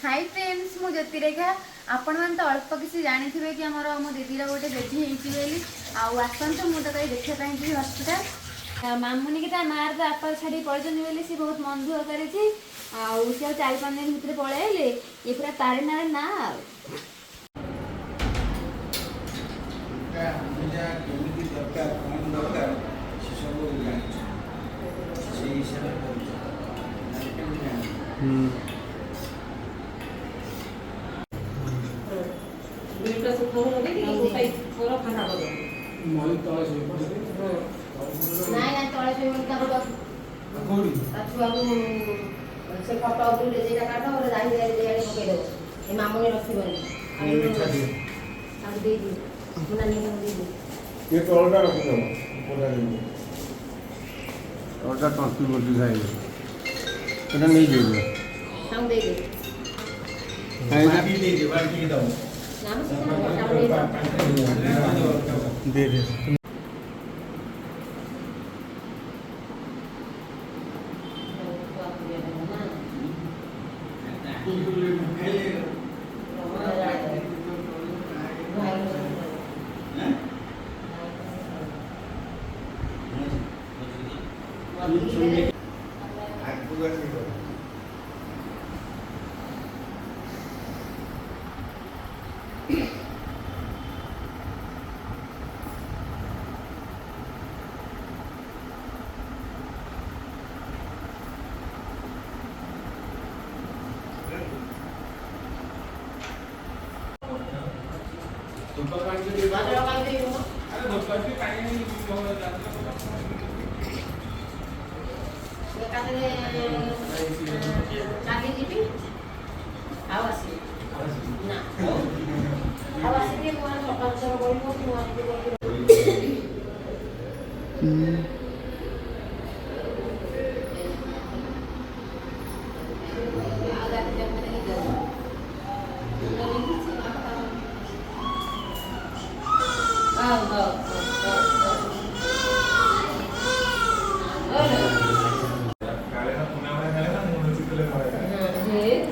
Hi friends मु ज्योतिरेखा आपण मैंने तो अल्प किसी जानी थे कि आमर मो दीदी गोटे बेबी होली आसतु मुझे कहीं देखापी जी हस्पिटाल मामुनी की मार तो आपा छाड़ी पड़े सी बहुत मन दुख कर 4-5 दिन भितर पलैले ये पूरा तारे ना ना से फटो बुले जेटा काटो और दाही दाही देयाले पके दो ए मामुनी रखिबनी आ दे दी मुना नहीं दे दी ये तोलटा रख दो पूरा नहीं तोलटा टॉन्सिल बोल जाए तो नहीं दे दो हम दे दे बाकी दे दे बाकी दो नाम से दे दे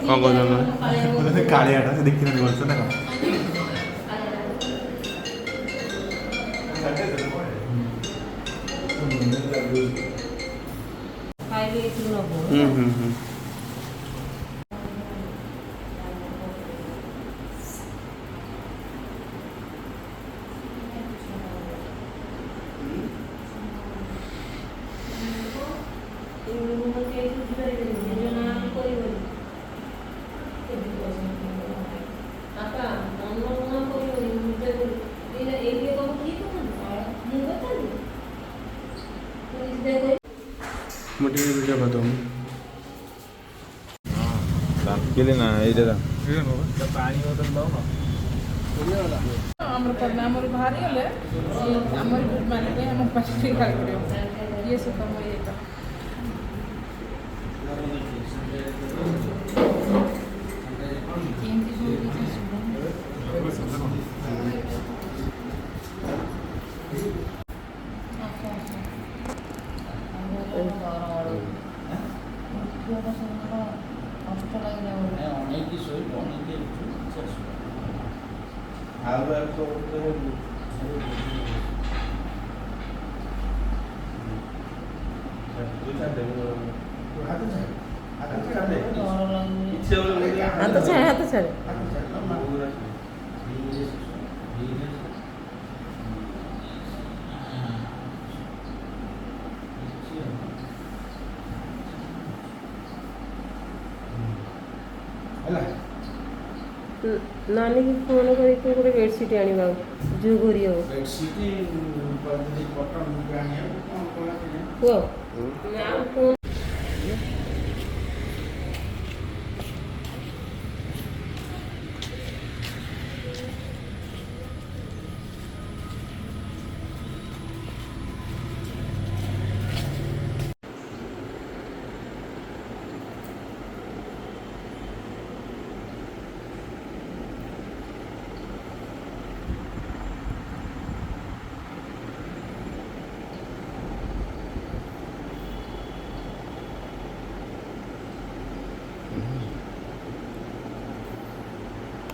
कौन कौन कालियाटा से देखी नहीं बोलते ना मुझे वीडियो बताऊँ केले ना ये पानी बोतल दो आमर बाहरी गले आमर माने हम पछी खाई पड़े ये सब काम ये का हाथ छाड़े नानी की फोन करके गोटे बेडसीट आनिबा जो घोरी हो बेडशीट कॉटन आनिया को ना फोन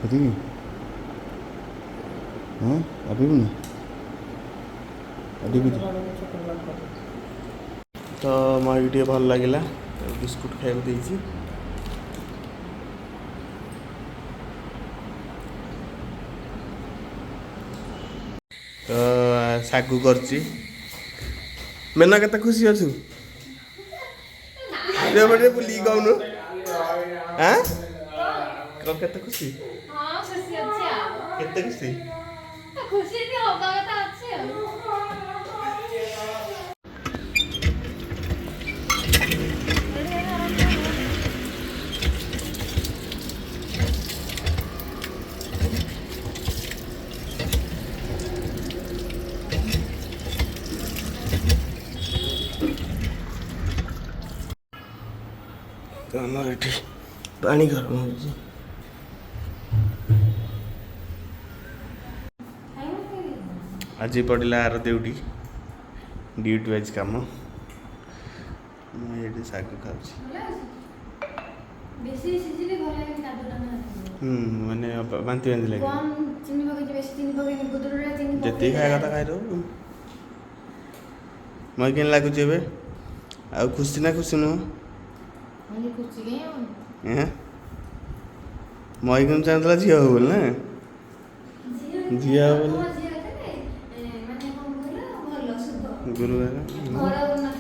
ଏତିକି ହଁ ଭାବିବୁନି ତ ମହିକି ଟିକେ ଭଲ ଲାଗିଲା ବିସ୍କୁଟ୍ ଖାଇବାକୁ ଦେଇଛି। ତ ଶାଗୁ କରିଛି। ମେନା କେତେ ଖୁସି ଅଛୁ ଟିକେ ବୁଲିକି କହୁନୁ ଆଁ କଣ କେତେ ଖୁସି ହଁ ଖୁସି ଅଛି ଆଉ କେତେ ଖୁସି ଖୁସି ହବା କଥା ଅଛି ଆଉ ତ ଆମର ଏଠି ପାଣି ଗରମ ହେଉଛି। ଆଜି ପଡ଼ିଲା ଆର ଡ୍ୟୁଟି ୱାଇଜ୍ କାମ। ମୁଁ ଏଇଠି ଶାଗ ଖାଉଛି। ବେଶୀ ସିଝିଲେ ଭଲ ଲାଗେନି କାଦୁଟା ମାନେ ବାନ୍ତି ଲାଗେ। କମ୍ ଚିନି ପକେଇଛି ବେଶୀ ଚିନି ପକେଇନି ଗୁଦୁରୁଟା ଚିନି ଯେତିକି ଖାଇବା କଥା ଖାଇଦେବୁ। ମଇ କେମିତି ଲାଗୁଛି ଏବେ ଆଉ ଖୁସି ନା ଖୁସି ନୁହଁ? ଖୁସି କାହିଁ ହବନି ମଇ କେମିତି ଚାହୁଁଥିଲା ଝିଅ ହବ ବୋଲି ନା ଝିଅ ହବ ବୋଲି ଝିଅ ମାନେ କଣ କହିଲ ଭଲ ଶୁଭ ଗୁରୁବାର ଘର